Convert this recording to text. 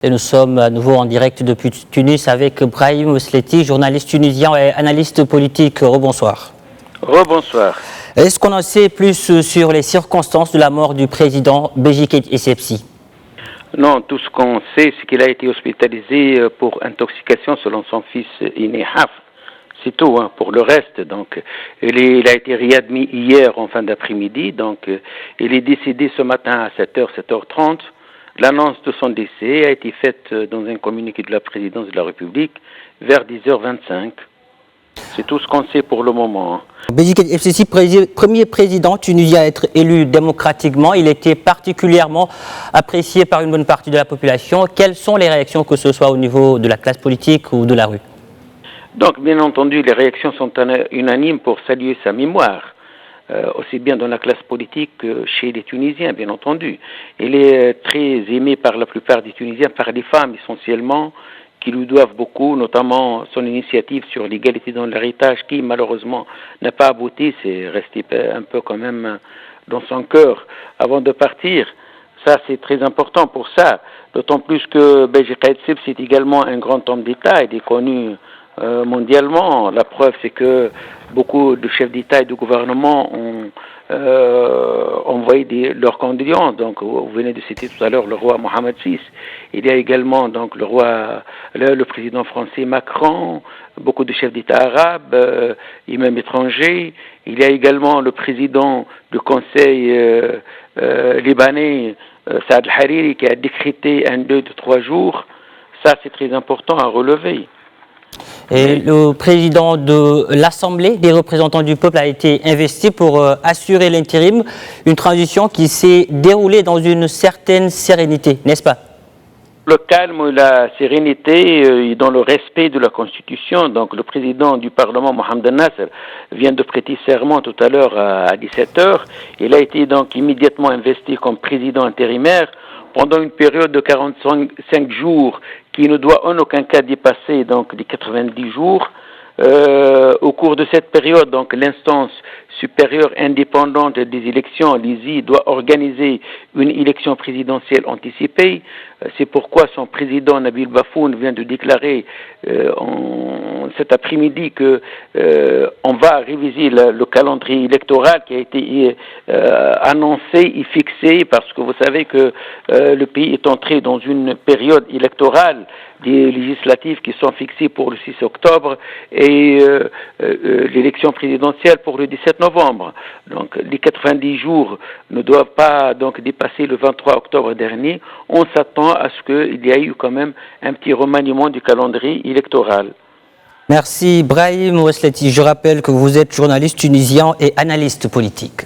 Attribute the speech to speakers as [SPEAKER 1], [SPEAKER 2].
[SPEAKER 1] Et nous sommes à nouveau en direct depuis Tunis avec Brahim Ousleti, journaliste tunisien et analyste politique. Rebonsoir.
[SPEAKER 2] Rebonsoir.
[SPEAKER 1] Est-ce qu'on en sait plus sur les circonstances de la mort du président Béji Essebsi?
[SPEAKER 2] Non, tout ce qu'on sait, c'est qu'il a été hospitalisé pour intoxication selon son fils Iné Haf. C'est tout, hein. Pour le reste, donc, il a été réadmis hier en fin d'après-midi, donc il est décédé ce matin à 7h, 7h30. L'annonce de son décès a été faite dans un communiqué de la présidence de la République vers 10h25. C'est tout ce qu'on sait pour le moment.
[SPEAKER 1] Béji Essebsi, premier président tunisien à être élu démocratiquement, il était particulièrement apprécié par une bonne partie de la population. Quelles sont les réactions, que ce soit au niveau de la classe politique ou de la rue?
[SPEAKER 2] Donc, bien entendu, les réactions sont unanimes pour saluer sa mémoire. Aussi bien dans la classe politique que chez les Tunisiens, bien entendu. Il est très aimé par la plupart des Tunisiens, par les femmes essentiellement, qui lui doivent beaucoup, notamment son initiative sur l'égalité dans l'héritage, qui malheureusement n'a pas abouti, c'est resté un peu quand même dans son cœur avant de partir. Ça, c'est très important pour ça, d'autant plus que Béji Essebsi est également un grand homme d'État, il est connu mondialement. La preuve, c'est que beaucoup de chefs d'État et de gouvernement ont envoyé leurs condoléances. Donc, vous venez de citer tout à l'heure le roi Mohamed VI. Il y a également donc le président français Macron, beaucoup de chefs d'État arabes et même étrangers. Il y a également le président du Conseil libanais, Saad al-Hariri, qui a décrété un deuil de 3 jours. Ça, c'est très important à relever.
[SPEAKER 1] Et le président de l'Assemblée des représentants du peuple a été investi pour assurer l'intérim, une transition qui s'est déroulée dans une certaine sérénité, n'est-ce pas?
[SPEAKER 2] Le calme et la sérénité et dans le respect de la Constitution. Donc le président du Parlement, Mohamed Nasser, vient de prêter serment tout à l'heure à 17h. Il a été donc immédiatement investi comme président intérimaire pendant une période de 45 jours qui ne doit en aucun cas dépasser donc les 90 jours. Au cours de cette période, donc l'instance supérieure indépendante des élections, l'ISI, doit organiser une élection présidentielle anticipée. C'est pourquoi son président Nabil Bafoun vient de déclarer cet après-midi que on va réviser le calendrier électoral qui a été annoncé et fixé, parce que vous savez que le pays est entré dans une période électorale des législatives qui sont fixées pour le 6 octobre et l'élection présidentielle pour le 17 novembre. Donc les 90 jours ne doivent pas donc dépasser le 23 octobre dernier. On s'attend à ce qu'il y ait eu quand même un petit remaniement du calendrier électoral.
[SPEAKER 1] Merci Brahim Ousleti. Je rappelle que vous êtes journaliste tunisien et analyste politique.